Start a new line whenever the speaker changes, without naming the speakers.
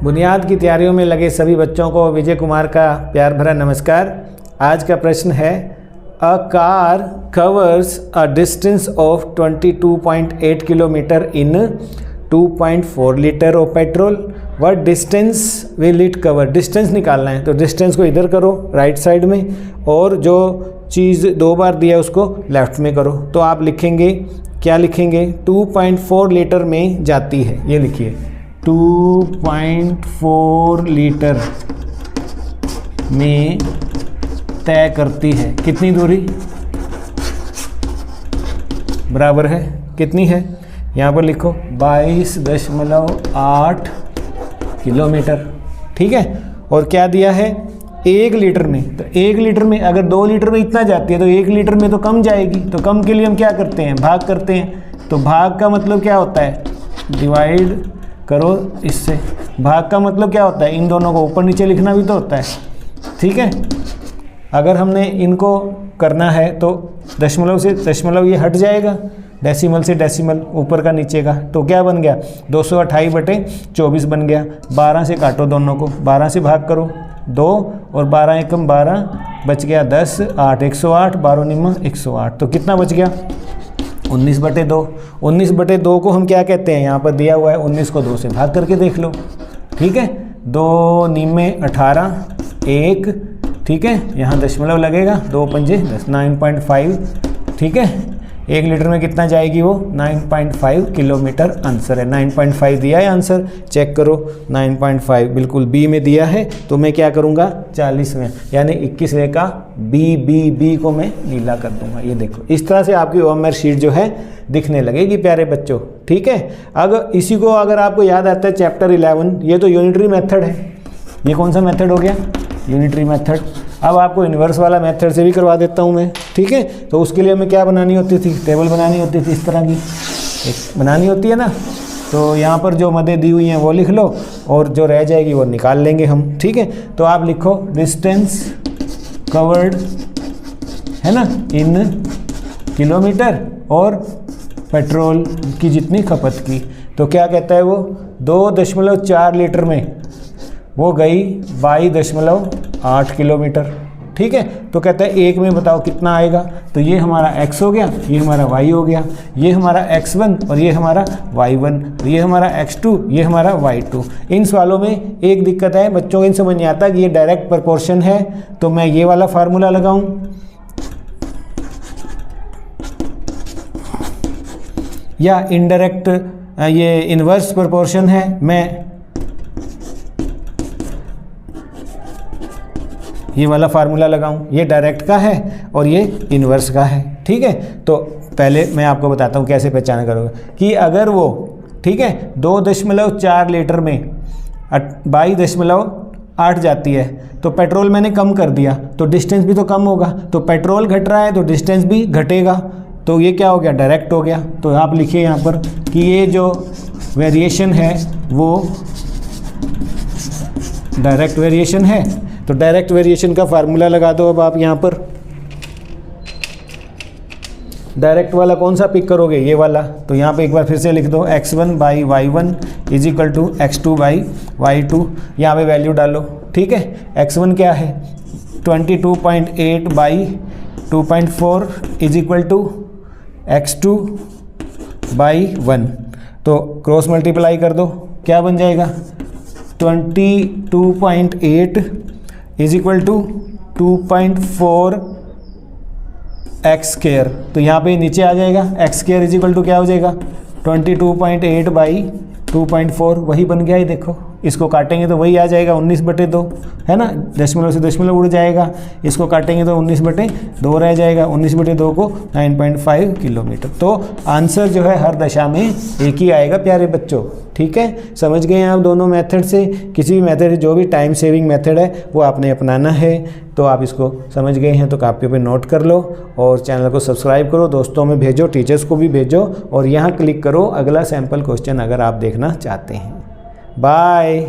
बुनियाद की तैयारियों में लगे सभी बच्चों को विजय कुमार का प्यार भरा नमस्कार। आज का प्रश्न है, a car covers a distance of 22.8 kilometre in 2.4 litre of petrol, what distance will it cover. Distance निकालना है तो डिस्टेंस को इधर करो राइट साइड में, और जो चीज़ दो बार दिया उसको लेफ्ट में करो। तो आप लिखेंगे, क्या लिखेंगे, 2.4 लीटर में जाती है, ये लिखिए 2.4 लीटर में तय करती है। कितनी दूरी बराबर है, कितनी है, यहाँ पर लिखो 22.8 किलोमीटर। ठीक है, और क्या दिया है 1 लीटर में, तो 1 लीटर में अगर 2 लीटर में इतना जाती है तो 1 लीटर में तो कम जाएगी। तो कम के लिए हम क्या करते हैं, भाग करते हैं। तो भाग का मतलब क्या होता है, डिवाइड करो इससे। भाग का मतलब क्या होता है, इन दोनों को ऊपर नीचे लिखना भी तो होता है। ठीक है, अगर हमने इनको करना है तो दशमलव से दशमलव ये हट जाएगा, डेसिमल से डेसिमल ऊपर का नीचे का, तो क्या बन गया 228/24 बन गया। 12 से काटो दोनों को, 12 से भाग करो 2 और 12 एकम 12 बच गया 10, 8 108, 12 निम्मा 108, तो कितना बच गया 19/2। 19/2 को हम क्या कहते हैं, यहाँ पर दिया हुआ है 19 को 2 से भाग करके देख लो। ठीक है, 2 निम्मे 18 1, ठीक है, यहाँ दशमलव लगेगा, 2 पंजे 10, 9.5। ठीक है, 1 लीटर में कितना जाएगी वो 9.5 किलोमीटर आंसर है। 9.5 दिया है आंसर, चेक करो 9.5 बिल्कुल बी में दिया है। तो मैं क्या करूँगा 40 में, यानी 21वें का बी को मैं नीला कर दूंगा। ये देखो, इस तरह से आपकी ओएमआर शीट जो है दिखने लगेगी प्यारे बच्चों। ठीक है, अगर इसी को अगर आपको याद आता है चैप्टर 11, ये तो यूनिटरी मेथड है। ये कौन सा मेथड हो गया, यूनिटरी मेथड। अब आपको इन्वर्स वाला मेथड से भी करवा देता हूँ मैं। ठीक है, तो उसके लिए हमें क्या बनानी होती थी, टेबल बनानी होती थी, इस तरह की एक बनानी होती है ना। तो यहाँ पर जो मदें दी हुई हैं वो लिख लो, और जो रह जाएगी वो निकाल लेंगे हम। ठीक है, तो आप लिखो डिस्टेंस कवर्ड, है ना, इन किलोमीटर, और पेट्रोल की जितनी खपत की। तो क्या कहता है वो 2.4 लीटर में वो गई 22.8 किलोमीटर। ठीक है, तो कहता है 1 में बताओ कितना आएगा। तो ये हमारा x हो गया, ये हमारा y हो गया, ये हमारा x1 और ये हमारा y1, ये हमारा x2, ये हमारा y2। इन सवालों में एक दिक्कत है, बच्चों को इन समझ नहीं आता कि ये डायरेक्ट प्रोपोर्शन है, तो मैं ये वाला फार्मूला लगाऊं, या इनडायरेक्ट ये इन्वर्स प्रोपोर्शन है, मैं ये वाला फार्मूला लगाऊं। ये डायरेक्ट का है और ये इन्वर्स का है। ठीक है, तो पहले मैं आपको बताता हूं कैसे पहचान करोगे कि अगर वो, ठीक है, 2.4 लीटर में 22.8 जाती है, तो पेट्रोल मैंने कम कर दिया तो डिस्टेंस भी तो कम होगा। तो पेट्रोल घट रहा है तो डिस्टेंस भी घटेगा, तो ये क्या हो गया, डायरेक्ट हो गया। तो आप लिखिए यहाँ पर कि ये जो वेरिएशन है वो डायरेक्ट वेरिएशन है। तो डायरेक्ट वेरिएशन का फार्मूला लगा दो अब आप यहाँ पर। डायरेक्ट वाला कौन सा पिक करोगे, ये वाला। तो यहाँ पे एक बार फिर से लिख दो x1/y1 is equal to x2/y2। यहाँ पे वैल्यू डालो। ठीक है, x1 क्या है 22.8/2.4 इज इक्वल टू x2/1। तो क्रॉस मल्टीप्लाई कर दो, क्या बन जाएगा 22.8 इज इक्वल टू 2.4 x²। तो यहाँ पे नीचे आ जाएगा x² इज इक्वल टू क्या हो जाएगा 22.8/2.4, वही बन गया। ही देखो, इसको काटेंगे तो वही आ जाएगा 19/2, है ना, दशमलव से दशमलव उड़ जाएगा। इसको काटेंगे तो 19/2 रह जाएगा, 19/2 को 9.5 किलोमीटर। तो आंसर जो है हर दशा में एक ही आएगा प्यारे बच्चों। ठीक है, समझ गए हैं आप दोनों मेथड से। किसी भी मेथड, जो भी टाइम सेविंग मेथड है वो आपने अपनाना है। तो आप इसको समझ गए हैं तो कॉपी पे नोट कर लो, और चैनल को सब्सक्राइब करो, दोस्तों में भेजो, टीचर्स को भी भेजो, और यहाँ क्लिक करो अगला सैम्पल क्वेश्चन अगर आप देखना चाहते हैं। बाय।